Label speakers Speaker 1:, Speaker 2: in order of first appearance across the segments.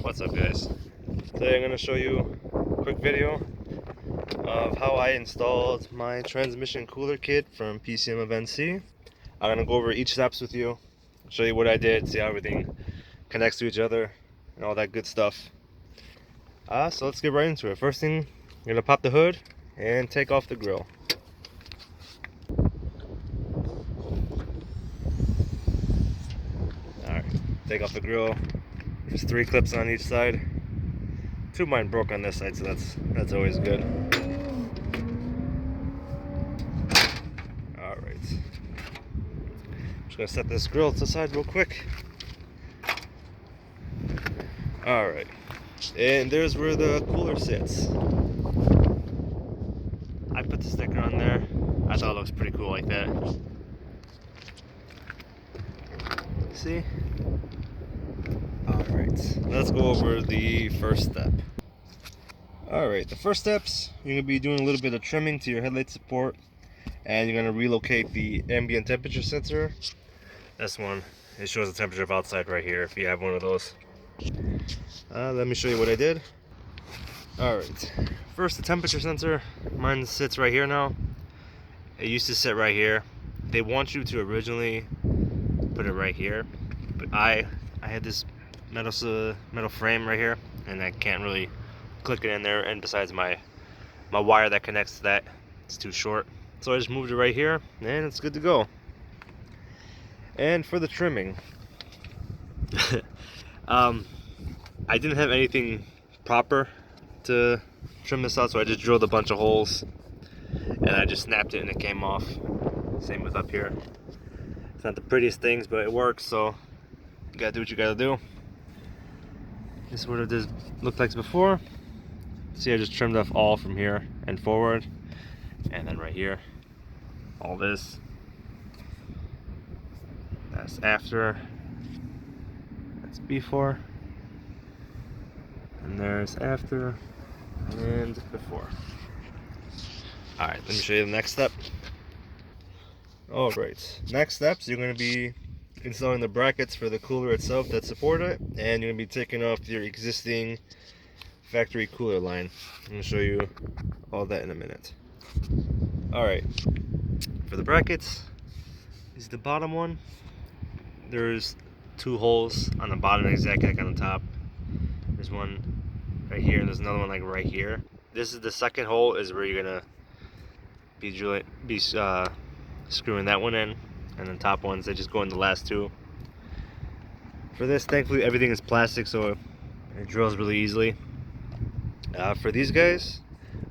Speaker 1: What's up, guys? Today I'm going to show you a quick video of how I installed my transmission cooler kit from PCMofNC. I'm going to go over each steps with you, show you what I did, see how everything connects to each other and all that good stuff. So let's get right into it. First thing, I'm going to pop the hood and take off the grill. Alright, take off the grill. There's 3 clips on each side. 2 of mine broke on this side, so that's always good. Alright. Just gonna set this grill to the side real quick. Alright. And there's where the cooler sits. I put the sticker on there. I thought it looks pretty cool like that. See? Alright, let's go over the first step. Alright, the first steps, you're going to be doing a little bit of trimming to your headlight support, and you're going to relocate the ambient temperature sensor. This one, it shows the temperature of outside right here if you have one of those. Let me show you what I did. Alright, first the temperature sensor, mine sits right here now. It used to sit right here. They want you to originally put it right here, but I had this metal frame right here, and I can't really click it in there, and besides my wire that connects to that, it's too short, so I just moved it right here and it's good to go. And for the trimming, I didn't have anything proper to trim this out, so I just drilled a bunch of holes and I just snapped it and it came off. Same with up here. It's not the prettiest things, but it works, so you gotta do what you gotta do. This is what it does look like before. See, I just trimmed off all from here and forward, and then right here, all this. That's after, that's before, and there's after and before. Alright, let me show you the next step. Alright, next steps, you're going to be installing the brackets for the cooler itself that support it, and you're going to be taking off your existing factory cooler line. I'm going to show you all that in a minute. Alright, for the brackets, this is the bottom one. There's 2 holes on the bottom, exactly like on the top. There's one right here, and there's another one like right here. This is the second hole, is where you're going to be screwing that one in, and the top ones, they just go in the last 2. For this, thankfully everything is plastic, so it drills really easily. For these guys,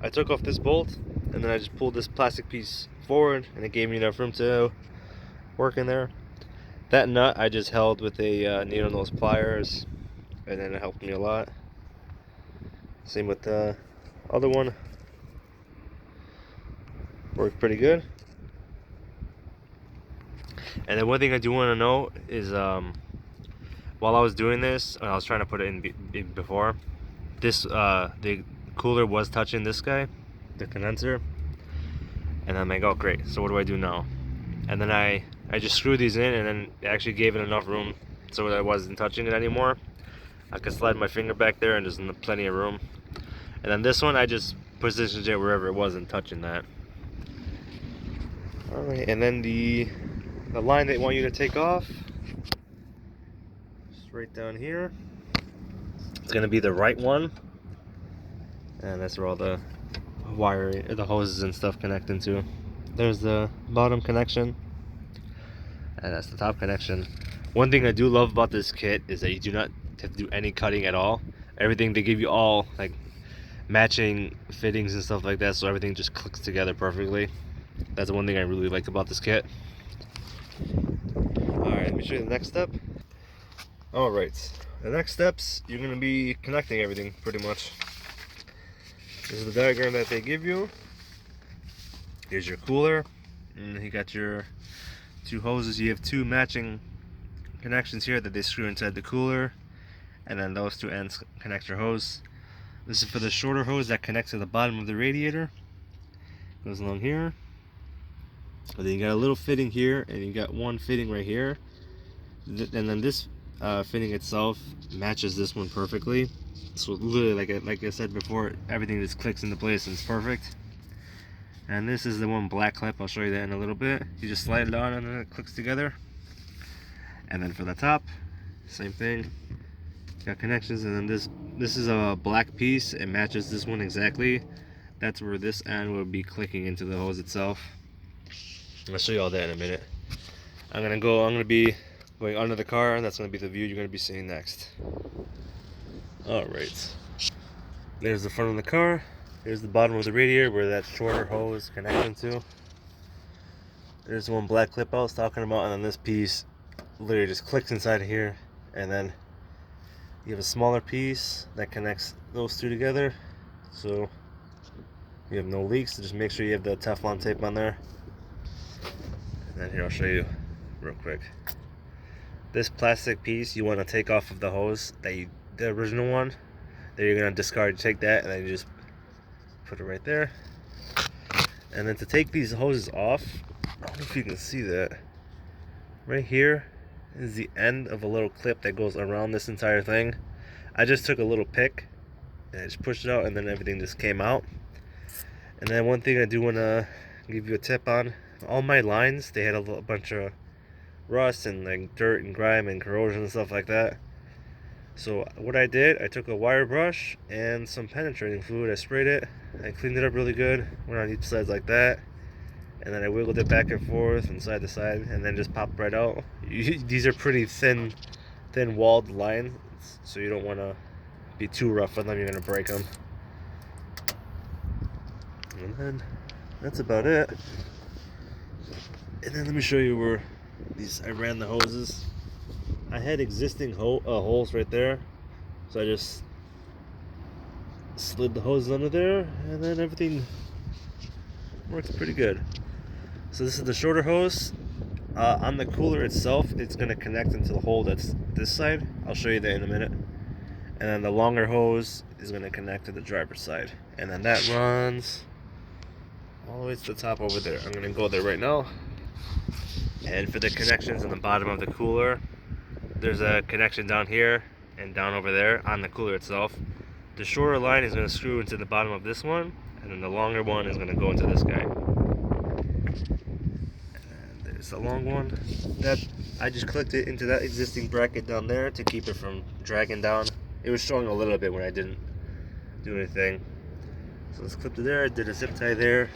Speaker 1: I took off this bolt and then I just pulled this plastic piece forward, and it gave me enough room to work in there. That nut I just held with a needle nose pliers, and then it helped me a lot. Same with the other one, worked pretty good. And then one thing I do want to know is, while I was doing this, I was trying to put it in before, this the cooler was touching this guy, the condenser, and I'm like, oh great, so what do I do now? And then I just screwed these in, and then it actually gave it enough room so that I wasn't touching it anymore. I could slide my finger back there and there's plenty of room. And then this one, I just positioned it wherever it wasn't touching that. Alright, and then the line they want you to take off, just right down here, it's going to be the right one, and that's where all the wire, the hoses and stuff connect into. There's the bottom connection, and that's the top connection. One thing I do love about this kit is that you do not have to do any cutting at all. Everything, they give you all like matching fittings and stuff like that, so everything just clicks together perfectly. That's one thing I really like about this kit. Alright, let me show you the next step. Alright, the next steps, you're going to be connecting everything pretty much. This is the diagram that they give you. Here's your cooler, and you got your 2 hoses. You have 2 matching connections here that they screw inside the cooler, and then those 2 ends connect your hose. This is for the shorter hose that connects to the bottom of the radiator. Goes along here. And then you got a little fitting here, and you got one fitting right here. And then this fitting itself matches this one perfectly. So literally, like I said before, everything just clicks into place and it's perfect. And this is the one black clip. I'll show you that in a little bit. You just slide it on and then it clicks together. And then for the top, same thing. Got connections, and then this is a black piece. It matches this one exactly. That's where this end will be clicking into the hose itself. I'll show you all that in a minute. I'm gonna be going under the car, and that's gonna be the view you're gonna be seeing next. Alright. There's the front of the car. There's the bottom of the radiator where that shorter hose connects into. There's one black clip I was talking about, and then this piece literally just clicks inside of here, and then you have a smaller piece that connects those two together, so you have no leaks. So just make sure you have the Teflon tape on there. And then here, I'll show you real quick. This plastic piece you want to take off of the hose, the original one that you're going to discard. You take that and then you just put it right there. And then to take these hoses off, I don't know if you can see that. Right here is the end of a little clip that goes around this entire thing. I just took a little pick and I just pushed it out, and then everything just came out. And then one thing I do want to give you a tip on, all my lines, they had a bunch of rust and like dirt and grime and corrosion and stuff like that. So what I did, I took a wire brush and some penetrating fluid, I sprayed it, I cleaned it up really good, went on each side like that, and then I wiggled it back and forth and side to side, and then just popped right out. These are pretty thin walled lines, so you don't want to be too rough on them, you're going to break them. And then that's about it. And then let me show you where I ran the hoses. I had existing holes right there, so I just slid the hoses under there, and then everything works pretty good. So this is the shorter hose. On the cooler itself, it's going to connect into the hole that's this side. I'll show you that in a minute. And then the longer hose is going to connect to the driver's side, and then that runs all the way to the top over there. I'm going to go there right now. And for the connections on the bottom of the cooler, there's a connection down here and down over there on the cooler itself. The shorter line is going to screw into the bottom of this one, and then the longer one is going to go into this guy. And there's the long one. That I just clicked it into that existing bracket down there to keep it from dragging down. It was showing a little bit when I didn't do anything. So let's clip it there. I did a zip tie there,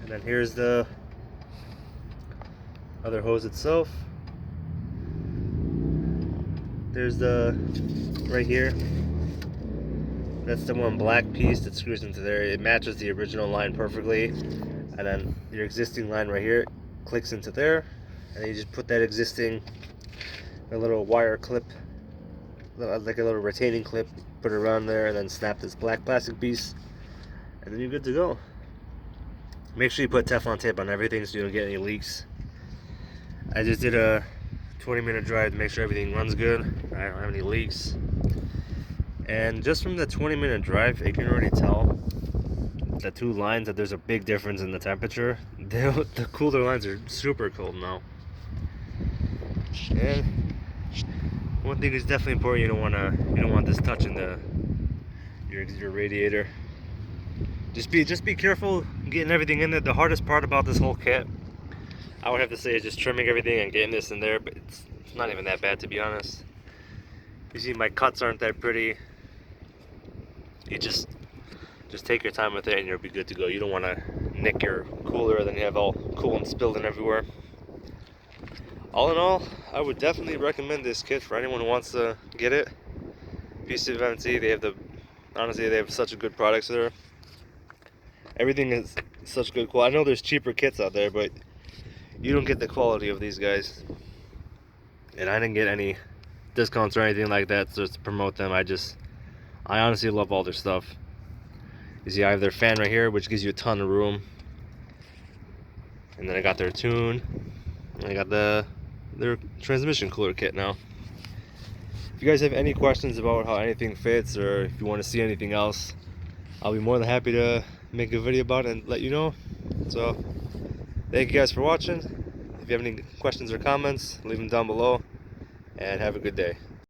Speaker 1: and then here's the other hose itself. There's the right here. That's the one black piece that screws into there. It matches the original line perfectly. And then your existing line right here clicks into there. And you just put that existing, a little wire clip, like a little retaining clip, put it around there, and then snap this black plastic piece. And then you're good to go. Make sure you put Teflon tape on everything so you don't get any leaks. I just did a 20-minute drive to make sure everything runs good. I don't have any leaks. And just from the 20-minute drive, you can already tell the two lines that there's a big difference in the temperature. The cooler lines are super cold now. And one thing is definitely important, you don't want this touching your radiator. Just be careful getting everything in there. The hardest part about this whole kit, I would have to say, is just trimming everything and getting this in there, but it's not even that bad, to be honest. You see my cuts aren't that pretty. You just take your time with it and you'll be good to go. You don't want to nick your cooler and then you have all coolant spilling everywhere. All in all, I would definitely recommend this kit for anyone who wants to get it. PCMofNC, honestly, they have such a good products there. Everything is such good quality. I know there's cheaper kits out there, but you don't get the quality of these guys. And I didn't get any discounts or anything like that just to promote them. I honestly love all their stuff. You see, I have their fan right here, which gives you a ton of room. And then I got their tune. And I got their transmission cooler kit now. If you guys have any questions about how anything fits, or if you want to see anything else, I'll be more than happy to make a video about it and let you know. So thank you guys for watching. If you have any questions or comments, leave them down below, and have a good day.